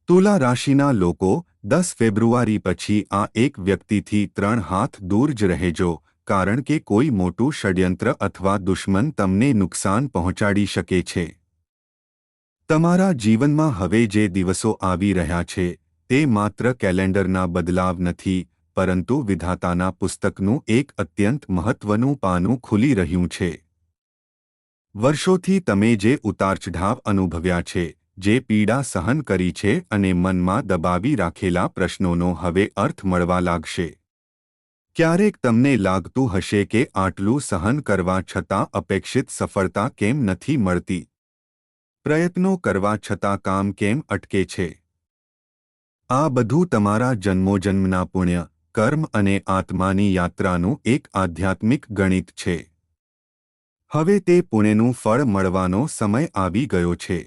તુલા રાશિના લોકો 10 ફેબ્રુઆરી પછી આ એક વ્યક્તિથી 3 હાથ દૂર જ રહેજો, કારણ કે કોઈ મોટું ષડયંત્ર અથવા દુશ્મન તમને નુકસાન પહોંચાડી શકે છે. તમારા જીવનમાં હવે જે દિવસો આવી રહ્યા છે તે માત્ર કેલેન્ડરના બદલાવ નથી, પરંતુ વિધાતાના પુસ્તકનું એક અત્યંત મહત્વનું પાનું ખુલી રહ્યું છે. વર્ષોથી તમે જે ઉતારચઢાવ અનુભવ્યા છે, જે પીડા સહન કરી છે અને મનમાં દબાવી રાખેલા પ્રશ્નોનો હવે અર્થ મળવા લાગશે. ક્યારેક તમને લાગતું હશે કે આટલું સહન કરવા છતાં અપેક્ષિત સફળતા કેમ નથી મળતી? પ્રયત્નો કરવા છતાં કામ કેમ અટકે છે? આ બધું તમારા જન્મોજન્મના પુણ્ય, કર્મ અને આત્માની યાત્રાનું એક આધ્યાત્મિક ગણિત છે. હવે તે પુણ્યનું ફળ મળવાનો સમય આવી ગયો છે.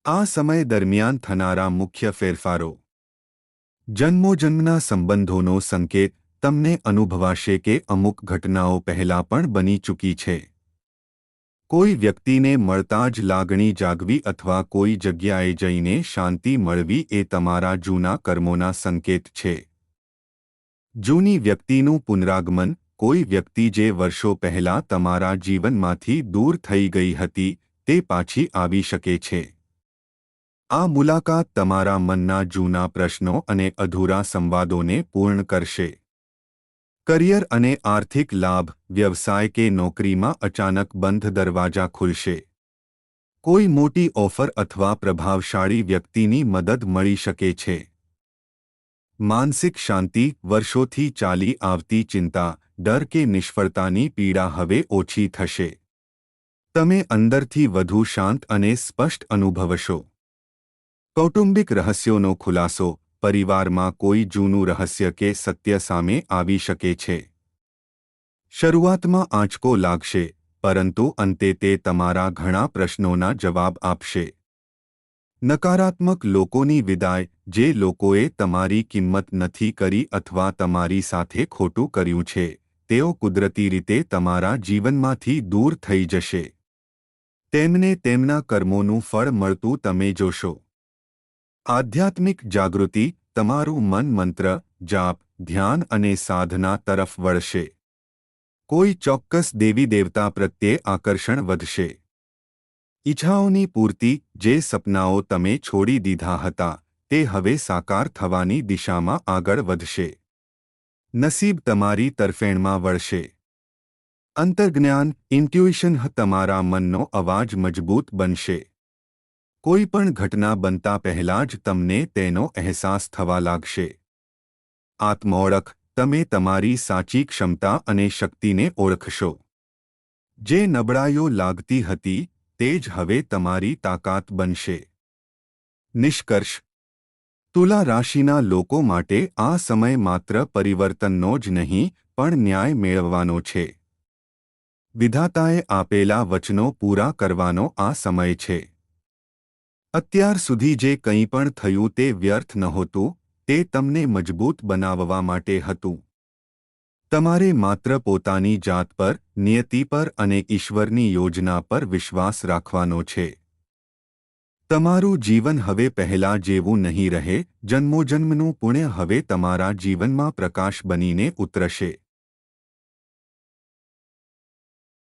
આ સમય દરમિયાન થનારા મુખ્ય ફેરફારો. જન્મોજન્મના સંબંધોનો સંકેત. તમને અનુભવાશે કે અમુક ઘટનાઓ પહેલાં પણ બની ચૂકી છે. કોઈ વ્યક્તિને મળતા જ લાગણી જાગવી અથવા કોઈ જગ્યાએ જઈને શાંતિ મળવી એ તમારા જૂના કર્મોના સંકેત છે. જૂની વ્યક્તિનું પુનરાગમન. કોઈ વ્યક્તિ જે વર્ષો પહેલાં તમારા જીવનમાંથી દૂર થઈ ગઈ હતી, તે પાછી આવી શકે છે. આ મુલાકાત તમારા મનના જૂના પ્રશ્નો અને અધૂરા સંવાદોને પૂર્ણ કરશે. કરિયર અને આર્થિક લાભ. વ્યવસાય કે નોકરીમાં અચાનક બંધ દરવાજા ખુલશે. કોઈ મોટી ઓફર અથવા પ્રભાવશાળી વ્યક્તિની મદદ મળી શકે છે. માનસિક શાંતિ. વર્ષોથી ચાલી આવતી ચિંતા, ડર કે નિષ્ફળતાની પીડા હવે ઓછી થશે. તમે અંદરથી વધુ શાંત અને સ્પષ્ટ અનુભવશો. કૌટુંબિક રહસ્યોનો ખુલાસો. પરિવારમાં કોઈ જૂનું રહસ્ય કે સત્ય સામે આવી શકે છે. શરૂઆતમાં આંચકો લાગશે, પરંતુ અંતે તે તમારા ઘણા પ્રશ્નોના જવાબ આપશે. નકારાત્મક લોકોની વિદાય. જે લોકોએ તમારી કિંમત નથી કરી અથવા તમારી સાથે ખોટું કર્યું છે, તેઓ કુદરતી રીતે તમારા જીવનમાંથી દૂર થઈ જશે. તેમને તેમના કર્મોનું ફળ મળતું તમે જોશો. આધ્યાત્મિક જાગૃતિ. તમારું મન મંત્ર, જાપ, ધ્યાન અને સાધના તરફ વળશે. કોઈ ચોક્કસ દેવી દેવતા પ્રત્યે આકર્ષણ વધશે. ઈચ્છાઓની પૂર્તિ. જે સપનાઓ તમે છોડી દીધા હતા, તે હવે સાકાર થવાની દિશામાં આગળ વધશે. નસીબ તમારી તરફેણમાં વળશે. અંતર્જ્ઞાન. ઇન્ટ્યુઇશન. તમારા મનનો અવાજ મજબૂત બનશે. કોઈ પણ ઘટના બનતા પહેલાં જ તમને તેનો અહેસાસ થવા લાગશે. આત્મઓળખ. તમે તમારી સાચી ક્ષમતા અને શક્તિને ઓળખશો. જે નબળાઈઓ લાગતી હતી, તે જ હવે તમારી તાકાત બનશે. નિષ્કર્ષ. તુલા રાશિના લોકો માટે આ સમય માત્ર પરિવર્તનનો જ નહીં, પણ ન્યાય મેળવવાનો છે. વિધાતાએ આપેલા વચનો પૂરા કરવાનો આ સમય છે. અત્યાર સુધી જે કંઈ પણ થયું તે વ્યર્થ નહોતું, તે તમને મજબૂત બનાવવા માટે હતું. તમારે માત્ર પોતાની જાત પર, નિયતિ પર અને ઈશ્વરની યોજના પર વિશ્વાસ રાખવાનો છે. તમારું જીવન હવે પહેલા જેવું નહીં રહે. જન્મોજન્મનું પુણ્ય હવે તમારા જીવનમાં પ્રકાશ બનીને ઉતરશે.